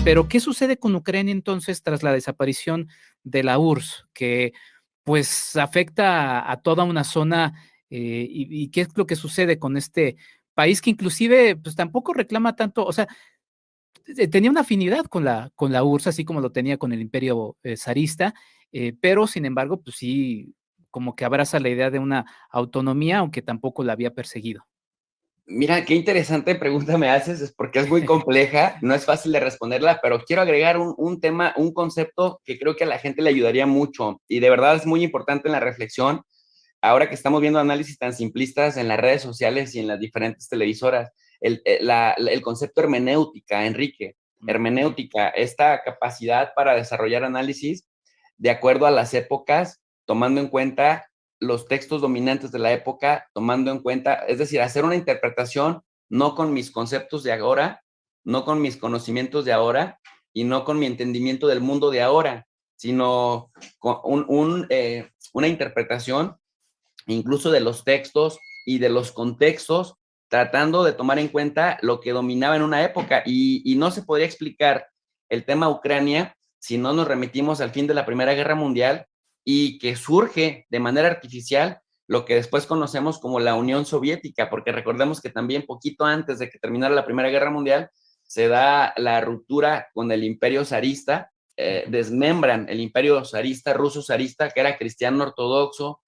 Pero, ¿qué sucede con Ucrania entonces tras la desaparición de la URSS? Que, pues, afecta a toda una zona, y ¿qué es lo que sucede con este país que inclusive, pues, tampoco reclama tanto? O sea, tenía una afinidad con la URSS, así como lo tenía con el Imperio, zarista, pero, sin embargo, pues sí, como que abraza la idea de una autonomía, aunque tampoco la había perseguido. Mira, qué interesante pregunta me haces, es porque es muy compleja, no es fácil de responderla, pero quiero agregar un tema, un concepto que creo que a la gente le ayudaría mucho y de verdad es muy importante en la reflexión, ahora que estamos viendo análisis tan simplistas en las redes sociales y en las diferentes televisoras, el concepto hermenéutica, Enrique, hermenéutica, esta capacidad para desarrollar análisis de acuerdo a las épocas, tomando en cuenta los textos dominantes de la época, tomando en cuenta, es decir, hacer una interpretación no con mis conceptos de ahora, no con mis conocimientos de ahora y no con mi entendimiento del mundo de ahora, sino con una interpretación incluso de los textos y de los contextos, tratando de tomar en cuenta lo que dominaba en una época. Y no se podría explicar el tema Ucrania si no nos remitimos al fin de la Primera Guerra Mundial y que surge de manera artificial lo que después conocemos como la Unión Soviética, porque recordemos que también poquito antes de que terminara la Primera Guerra Mundial se da la ruptura con el imperio zarista, desmembran el imperio zarista, ruso zarista, que era cristiano ortodoxo,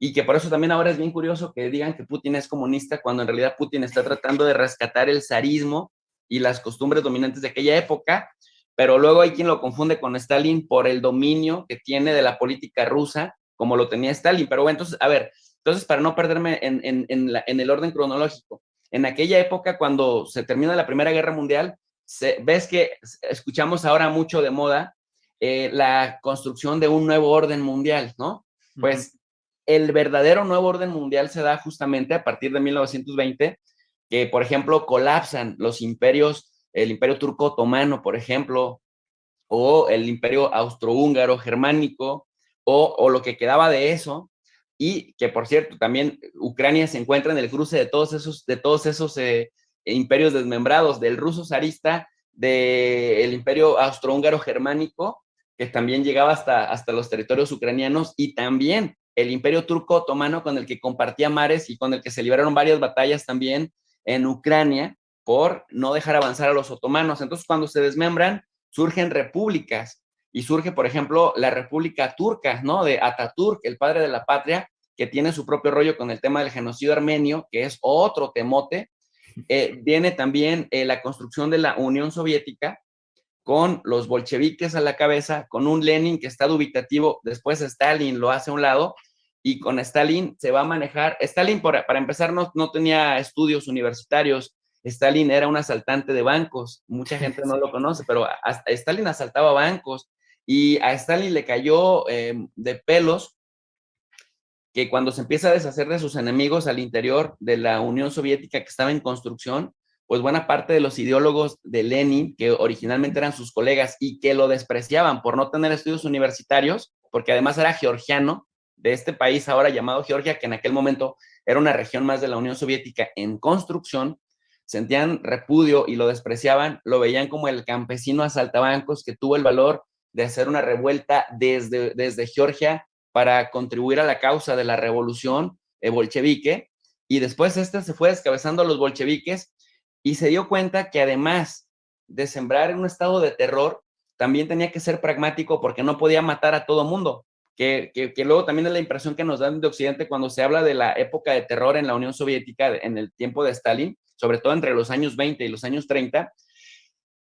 y que por eso también ahora es bien curioso que digan que Putin es comunista cuando en realidad Putin está tratando de rescatar el zarismo y las costumbres dominantes de aquella época, pero luego hay quien lo confunde con Stalin por el dominio que tiene de la política rusa, como lo tenía Stalin. Pero bueno, entonces, a ver, entonces para no perderme en el orden cronológico, en aquella época cuando se termina la Primera Guerra Mundial, ves que escuchamos ahora mucho de moda la construcción de un nuevo orden mundial, ¿no? Pues el verdadero nuevo orden mundial se da justamente a partir de 1920, que por ejemplo colapsan los imperios, el imperio turco otomano, por ejemplo, o el imperio austrohúngaro germánico, o lo que quedaba de eso, y que por cierto también Ucrania se encuentra en el cruce de todos esos imperios desmembrados, del ruso zarista, del imperio austrohúngaro germánico, que también llegaba hasta los territorios ucranianos, y también el imperio turco otomano con el que compartía mares y con el que se libraron varias batallas también en Ucrania por no dejar avanzar a los otomanos. Entonces, cuando se desmembran, surgen repúblicas y surge, por ejemplo, la República Turca, ¿no? De Ataturk, el padre de la patria, que tiene su propio rollo con el tema del genocidio armenio, que es otro temote. Viene también la construcción de la Unión Soviética, con los bolcheviques a la cabeza, con un Lenin que está dubitativo, después Stalin lo hace a un lado, y con Stalin se va a manejar. Stalin, para empezar, no tenía estudios universitarios. Stalin era un asaltante de bancos, mucha gente no lo conoce, pero hasta Stalin asaltaba bancos, y a Stalin le cayó de pelos que cuando se empieza a deshacer de sus enemigos al interior de la Unión Soviética que estaba en construcción, pues buena parte de los ideólogos de Lenin, que originalmente eran sus colegas y que lo despreciaban por no tener estudios universitarios, porque además era georgiano, de este país ahora llamado Georgia, que en aquel momento era una región más de la Unión Soviética en construcción, sentían repudio y lo despreciaban, lo veían como el campesino asaltabancos que tuvo el valor de hacer una revuelta desde Georgia para contribuir a la causa de la revolución bolchevique, y después se fue descabezando a los bolcheviques y se dio cuenta que además de sembrar en un estado de terror, también tenía que ser pragmático porque no podía matar a todo mundo, que luego también es la impresión que nos dan de Occidente cuando se habla de la época de terror en la Unión Soviética en el tiempo de Stalin, sobre todo entre los años 20 y los años 30,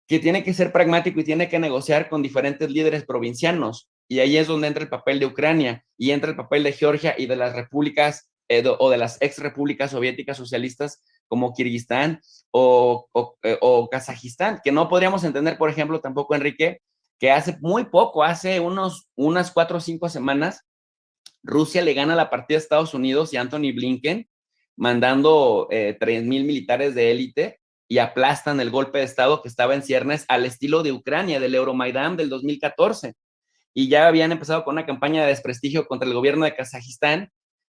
que tiene que ser pragmático y tiene que negociar con diferentes líderes provincianos. Y ahí es donde entra el papel de Ucrania y entra el papel de Georgia y de las repúblicas o de las ex repúblicas soviéticas socialistas como Kirguistán o Kazajistán, que no podríamos entender, por ejemplo, tampoco, Enrique, que hace muy poco, hace unas 4 o 5 semanas, Rusia le gana la partida a Estados Unidos y Anthony Blinken mandando 3,000 militares de élite y aplastan el golpe de Estado que estaba en ciernes al estilo de Ucrania, del Euromaidán del 2014. Y ya habían empezado con una campaña de desprestigio contra el gobierno de Kazajistán,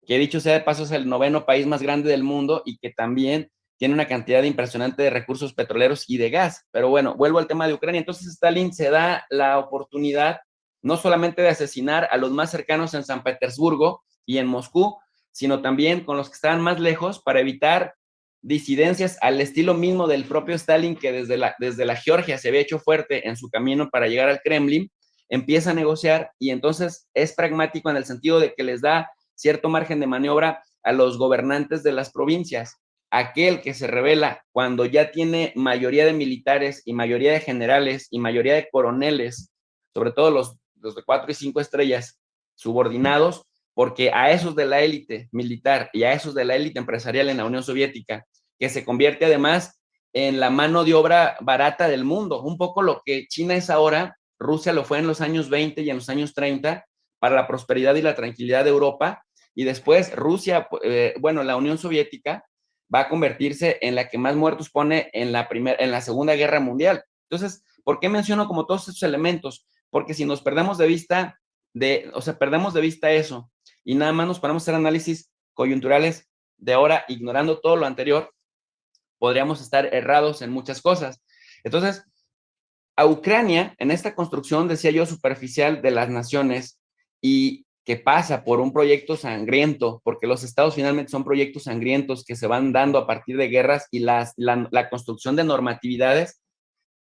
que dicho sea de paso es el 9º país más grande del mundo y que también tiene una cantidad impresionante de recursos petroleros y de gas. Pero bueno, vuelvo al tema de Ucrania. Entonces Stalin se da la oportunidad no solamente de asesinar a los más cercanos en San Petersburgo y en Moscú, sino también con los que estaban más lejos para evitar disidencias al estilo mismo del propio Stalin, que desde la Georgia se había hecho fuerte en su camino para llegar al Kremlin, empieza a negociar y entonces es pragmático en el sentido de que les da cierto margen de maniobra a los gobernantes de las provincias. Aquel que se revela cuando ya tiene mayoría de militares y mayoría de generales y mayoría de coroneles, sobre todo los de 4 y 5 estrellas subordinados, porque a esos de la élite militar y a esos de la élite empresarial en la Unión Soviética, que se convierte además en la mano de obra barata del mundo, un poco lo que China es ahora, Rusia lo fue en los años 20 y en los años 30 para la prosperidad y la tranquilidad de Europa, y después Rusia, bueno, la Unión Soviética va a convertirse en la que más muertos pone en la Segunda Guerra Mundial. Entonces, ¿por qué menciono como todos estos elementos? Porque si nos perdemos de vista perdemos de vista eso y nada más nos ponemos a hacer análisis coyunturales de ahora, ignorando todo lo anterior, podríamos estar errados en muchas cosas. Entonces, a Ucrania, en esta construcción, decía yo, superficial de las naciones y que pasa por un proyecto sangriento, porque los estados finalmente son proyectos sangrientos que se van dando a partir de guerras y la construcción de normatividades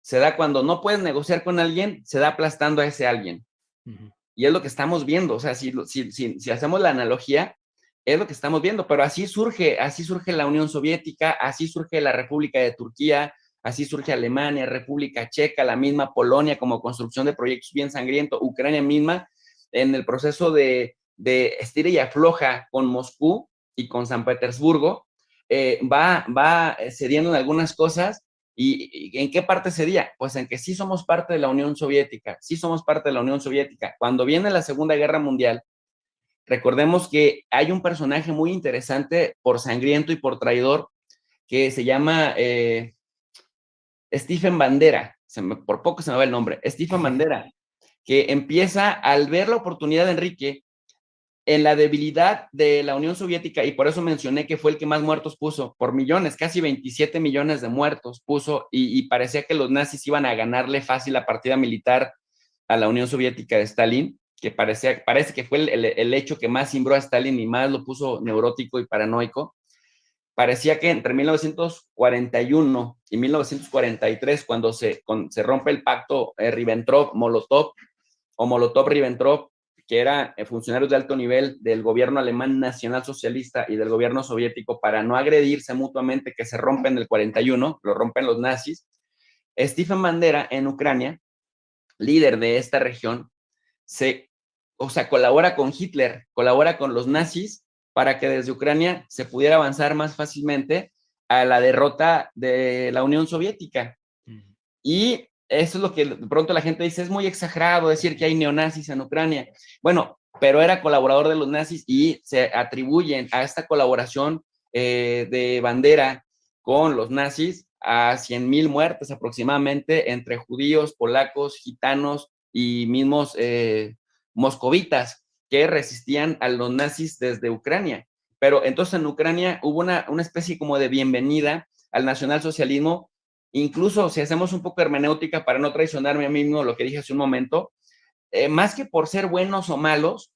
se da cuando no puedes negociar con alguien, se da aplastando a ese alguien. Uh-huh. Y es lo que estamos viendo, o sea, si hacemos la analogía, es lo que estamos viendo, pero así surge la Unión Soviética, así surge la República de Turquía, así surge Alemania, República Checa, la misma Polonia como construcción de proyectos bien sangrientos, Ucrania misma, en el proceso de estira y afloja con Moscú y con San Petersburgo, va cediendo en algunas cosas. ¿Y en qué parte cedía? Pues en que sí somos parte de la Unión Soviética, sí somos parte de la Unión Soviética. Cuando viene la Segunda Guerra Mundial, recordemos que hay un personaje muy interesante por sangriento y por traidor que se llama Stephen Bandera, por poco se me va el nombre, Stephen Bandera, que empieza al ver la oportunidad de Enrique en la debilidad de la Unión Soviética, y por eso mencioné que fue el que más muertos puso, por millones, casi 27 millones de muertos puso, y parecía que los nazis iban a ganarle fácil la partida militar a la Unión Soviética de Stalin, que parece que fue el hecho que más cimbró a Stalin y más lo puso neurótico y paranoico. Parecía que entre 1941 y 1943, cuando se rompe el pacto Ribbentrop-Molotov o Molotov-Ribbentrop, que eran funcionarios de alto nivel del gobierno alemán nacionalsocialista y del gobierno soviético para no agredirse mutuamente, que se rompen en el 41, lo rompen los nazis. Stephen Bandera en Ucrania, líder de esta región, colabora con Hitler, colabora con los nazis para que desde Ucrania se pudiera avanzar más fácilmente a la derrota de la Unión Soviética. Y eso es lo que de pronto la gente dice, es muy exagerado decir que hay neonazis en Ucrania. Bueno, pero era colaborador de los nazis y se atribuyen a esta colaboración de Bandera con los nazis a 100,000 muertes aproximadamente entre judíos, polacos, gitanos y mismos moscovitas que resistían a los nazis desde Ucrania. Pero entonces en Ucrania hubo una especie como de bienvenida al nacionalsocialismo. Incluso si hacemos un poco de hermenéutica para no traicionarme a mí mismo, lo que dije hace un momento, más que por ser buenos o malos,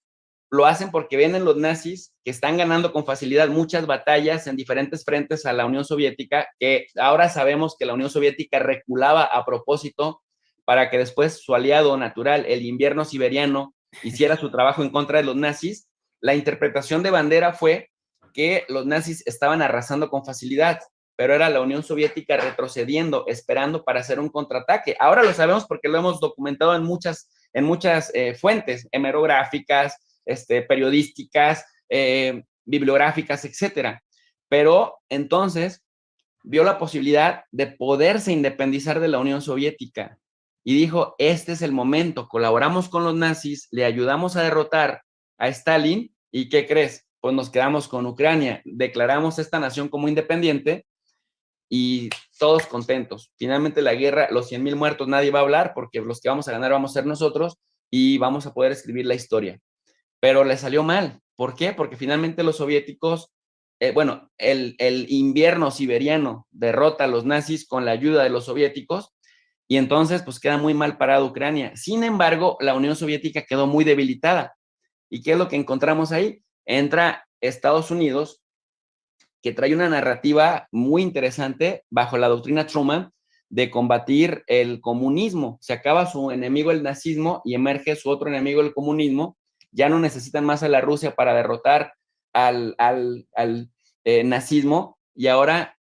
lo hacen porque vienen los nazis que están ganando con facilidad muchas batallas en diferentes frentes a la Unión Soviética, que ahora sabemos que la Unión Soviética reculaba a propósito para que después su aliado natural, el invierno siberiano, hiciera su trabajo en contra de los nazis. La interpretación de Bandera fue que los nazis estaban arrasando con facilidad, pero era la Unión Soviética retrocediendo, esperando para hacer un contraataque. Ahora lo sabemos porque lo hemos documentado en muchas fuentes hemerográficas, periodísticas, bibliográficas, etcétera. Pero entonces vio la posibilidad de poderse independizar de la Unión Soviética y dijo, este es el momento, colaboramos con los nazis, le ayudamos a derrotar a Stalin y ¿qué crees? Pues nos quedamos con Ucrania, declaramos esta nación como independiente y todos contentos. Finalmente la guerra, los 100,000 muertos nadie va a hablar porque los que vamos a ganar vamos a ser nosotros y vamos a poder escribir la historia. Pero le salió mal. ¿Por qué? Porque finalmente los soviéticos bueno, el invierno siberiano derrota a los nazis con la ayuda de los soviéticos y entonces pues queda muy mal parada Ucrania. Sin embargo, la Unión Soviética quedó muy debilitada. ¿Y qué es lo que encontramos ahí? Entra Estados Unidos, que trae una narrativa muy interesante bajo la doctrina Truman de combatir el comunismo. Se acaba su enemigo el nazismo y emerge su otro enemigo el comunismo. Ya no necesitan más a la Rusia para derrotar al nazismo y ahora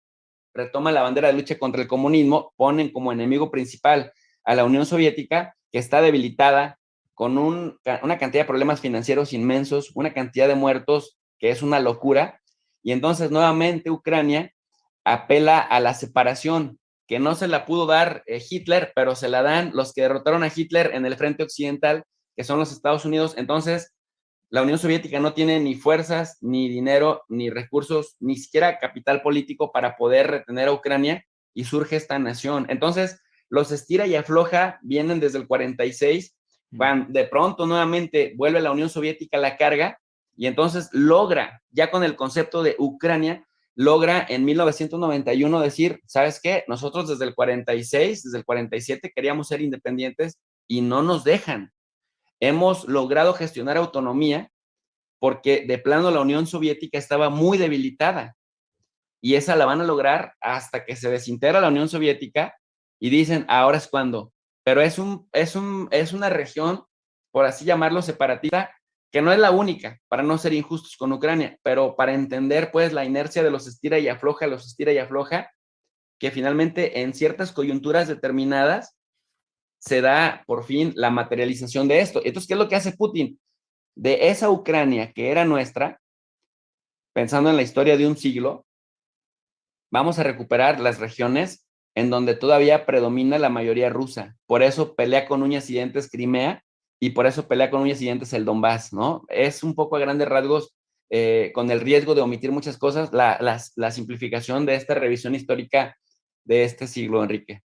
retoma la bandera de lucha contra el comunismo, ponen como enemigo principal a la Unión Soviética, que está debilitada, con una cantidad de problemas financieros inmensos, una cantidad de muertos que es una locura, y entonces nuevamente Ucrania apela a la separación, que no se la pudo dar Hitler, pero se la dan los que derrotaron a Hitler en el frente occidental, que son los Estados Unidos. Entonces, la Unión Soviética no tiene ni fuerzas, ni dinero, ni recursos, ni siquiera capital político para poder retener a Ucrania y surge esta nación. Entonces, los estira y afloja vienen desde el 46, van de pronto nuevamente vuelve la Unión Soviética a la carga y entonces logra, ya con el concepto de Ucrania, logra en 1991 decir, ¿sabes qué? Nosotros desde el 46, desde el 47 queríamos ser independientes y no nos dejan. Hemos logrado gestionar autonomía porque de plano la Unión Soviética estaba muy debilitada y esa la van a lograr hasta que se desintegra la Unión Soviética y dicen, ahora es cuando. Pero es una región, por así llamarlo, separatista, que no es la única, para no ser injustos con Ucrania, pero para entender pues la inercia de los estira y afloja, que finalmente en ciertas coyunturas determinadas se da por fin la materialización de esto. Entonces, ¿qué es lo que hace Putin? De esa Ucrania que era nuestra, pensando en la historia de un siglo, vamos a recuperar las regiones en donde todavía predomina la mayoría rusa. Por eso pelea con uñas y dientes Crimea y por eso pelea con uñas y dientes el Donbass, ¿no? Es un poco a grandes rasgos, con el riesgo de omitir muchas cosas, la simplificación de esta revisión histórica de este siglo, Enrique.